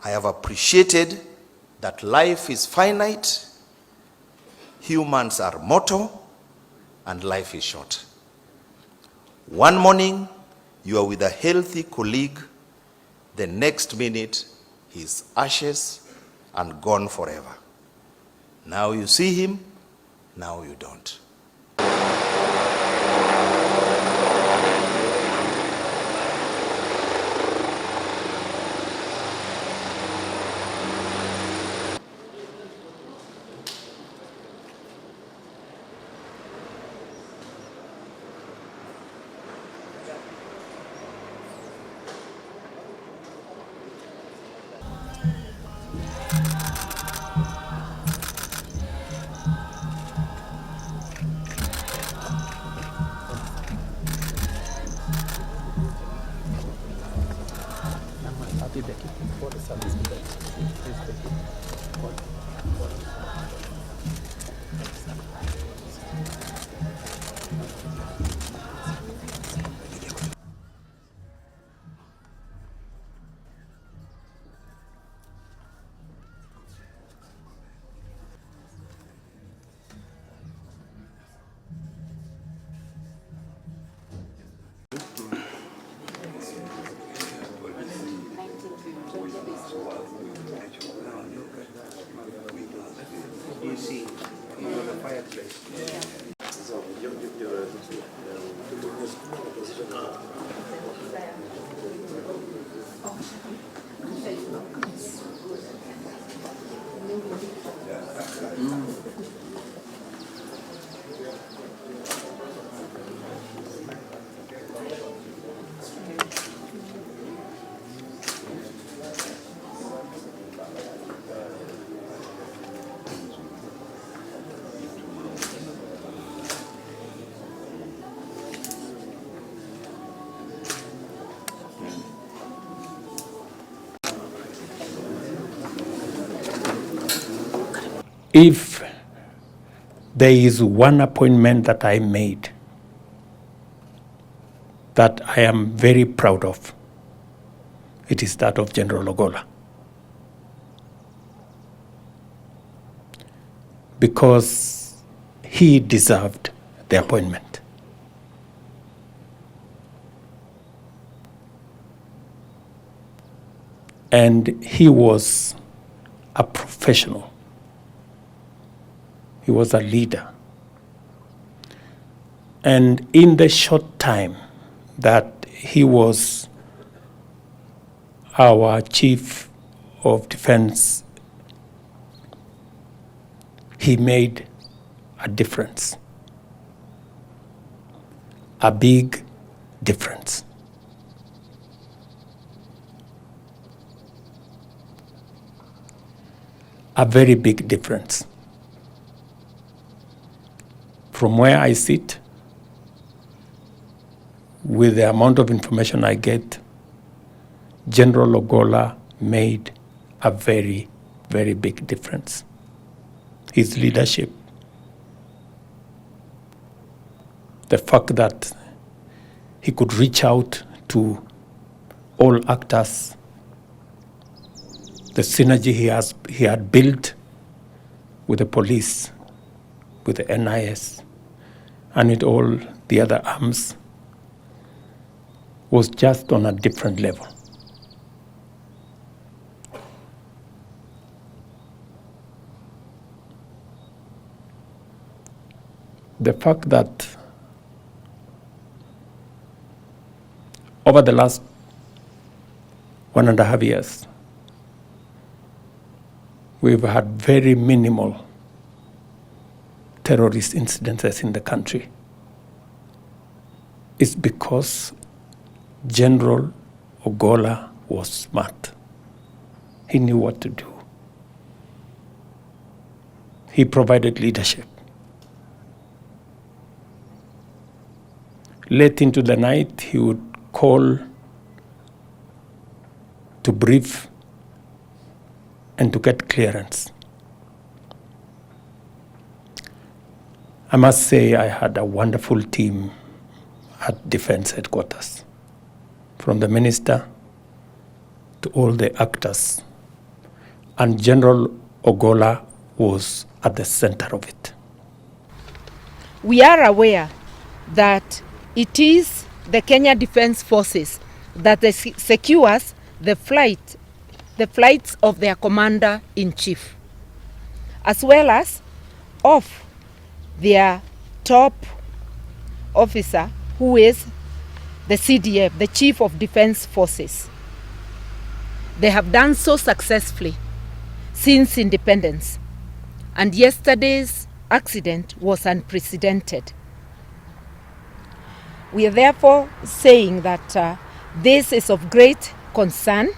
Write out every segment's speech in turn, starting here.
I have appreciated that life is finite, humans are mortal, and life is short. One morning, you are with a healthy colleague. The next minute, he's ashes and gone forever. Now you see him, now you don't. You see, the fireplace. If there is one appointment that I made that I am very proud of, it is that of General Ogolla. Because he deserved the appointment. And he was a professional. He was a leader. And in the short time that he was our chief of defense, he made a difference, a big difference. A very big difference. From where I sit, with the amount of information I get, General Ogolla made a very, very big difference. His leadership, the fact that he could reach out to all actors, the synergy he had built with the police, with the NIS, and with all the other arms, was just on a different level. The fact that over the last 1.5 years, we've had very minimal terrorist incidences in the country. It's because General Ogolla was smart. He knew what to do. He provided leadership. Late into the night, he would call to brief and to get clearance. I must say I had a wonderful team at Defense Headquarters, from the minister to all the actors and General Ogolla was at the center of it. We are aware that it is the Kenya Defence Forces that secures the flights of their commander-in-chief, as well as of their top officer, who is the CDF, the Chief of Defence Forces. They have done so successfully since independence, and yesterday's accident was unprecedented. We are therefore saying that this is of great concern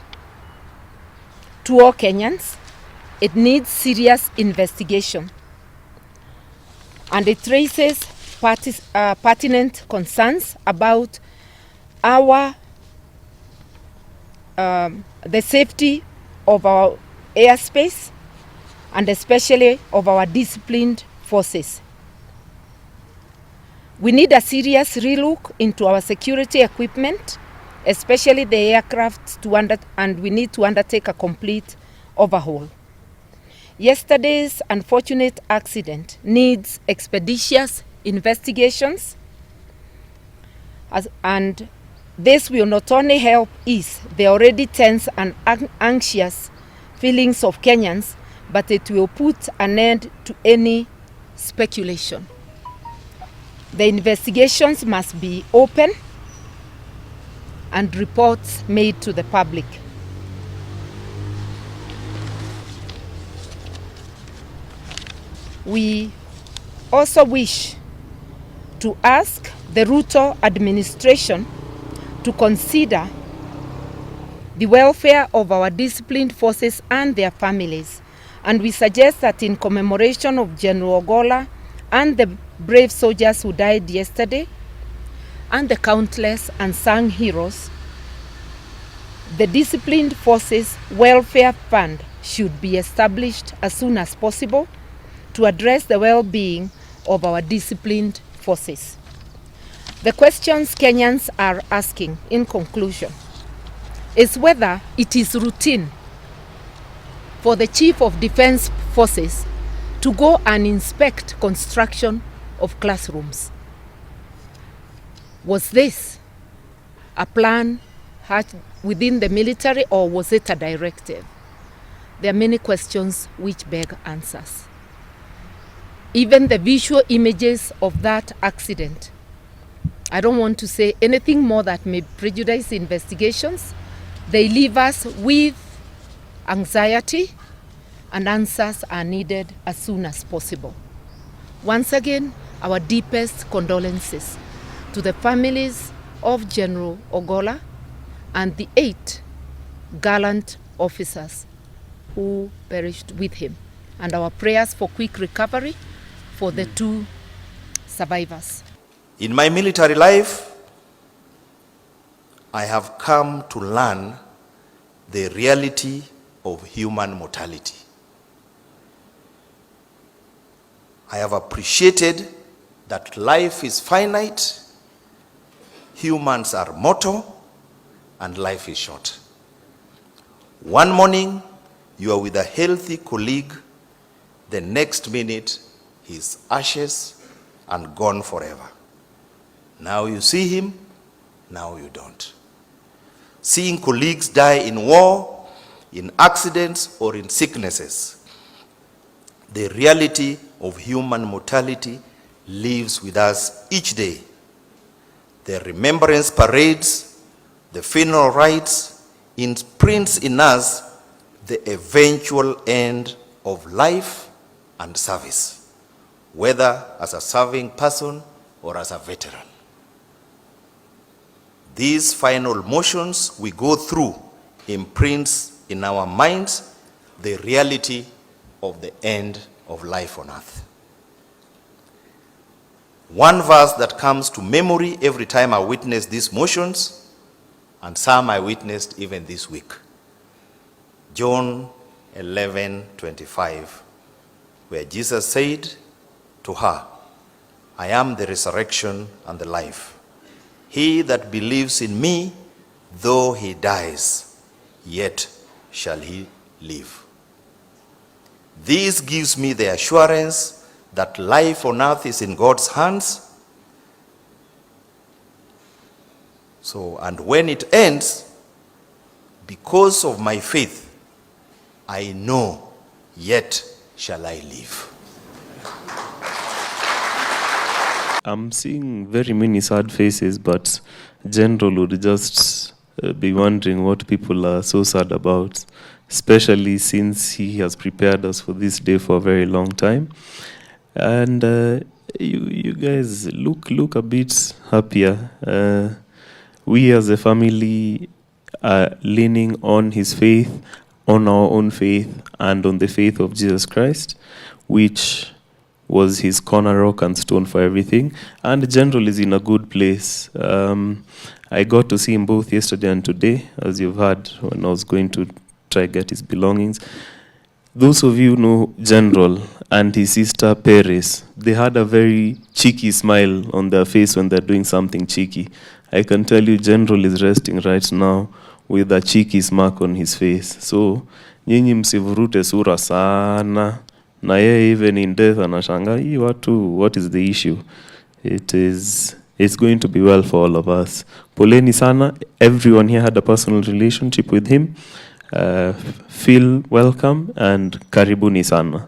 to all Kenyans. It needs serious investigation, and it raises pertinent concerns about our the safety of our airspace, and especially of our disciplined forces. We need a serious relook into our security equipment, especially the aircraft, and we need to undertake a complete overhaul. Yesterday's unfortunate accident needs expeditious investigations, and this will not only help ease the already tense and anxious feelings of Kenyans, but it will put an end to any speculation. The investigations must be open and reports made to the public. We also wish to ask the Ruto administration to consider the welfare of our disciplined forces and their families. And we suggest that in commemoration of General Ogolla and the brave soldiers who died yesterday, and the countless unsung heroes, the Disciplined Forces Welfare Fund should be established as soon as possible to address the well-being of our disciplined forces. The questions Kenyans are asking, in conclusion, is whether it is routine for the Chief of Defence Forces to go and inspect construction of classrooms. Was this a plan hatched within the military, or was it a directive? There are many questions which beg answers. Even the visual images of that accident, I don't want to say anything more that may prejudice investigations. They leave us with anxiety, and answers are needed as soon as possible. Once again, our deepest condolences to the families of General Ogolla and the 8 gallant officers who perished with him, and our prayers for quick recovery for the 2 survivors. In my military life, I have come to learn the reality of human mortality. I have appreciated that life is finite, humans are mortal, and life is short. One morning, you are with a healthy colleague, the next minute, he is ashes and gone forever. Now you see him, now you don't. Seeing colleagues die in war, in accidents, or in sicknesses, the reality of human mortality lives with us each day. The remembrance parades, the funeral rites, imprints in us the eventual end of life and service, whether as a serving person or as a veteran. These final motions we go through imprints in our minds the reality of the end of life on earth. One verse that comes to memory every time I witness these motions, and some I witnessed even this week. John 11:25, where Jesus said to her, I am the resurrection and the life. He that believes in me, though he dies, yet shall he live. This gives me the assurance that life on earth is in God's hands. So, and when it ends, because of my faith, I know, yet shall I live. I'm seeing very many sad faces, but General would just be wondering what people are so sad about, especially since he has prepared us for this day for a very long time. And you guys look a bit happier. We as a family are leaning on his faith, on our own faith, and on the faith of Jesus Christ, which was his corner rock and stone for everything. And General is in a good place. I got to see him both yesterday and today, as you've heard, when I was going to try get his belongings. Those of you know General and his sister Paris, they had a very cheeky smile on their face when they're doing something cheeky. I can tell you General is resting right now with a cheeky smirk on his face. So, nyinyi msivurute sura sana. Na yeye even in death anashanga, hii watu, what is the issue? It's going to be well for all of us. Poleni sana, everyone here had a personal relationship with him. Feel welcome and karibuni sana.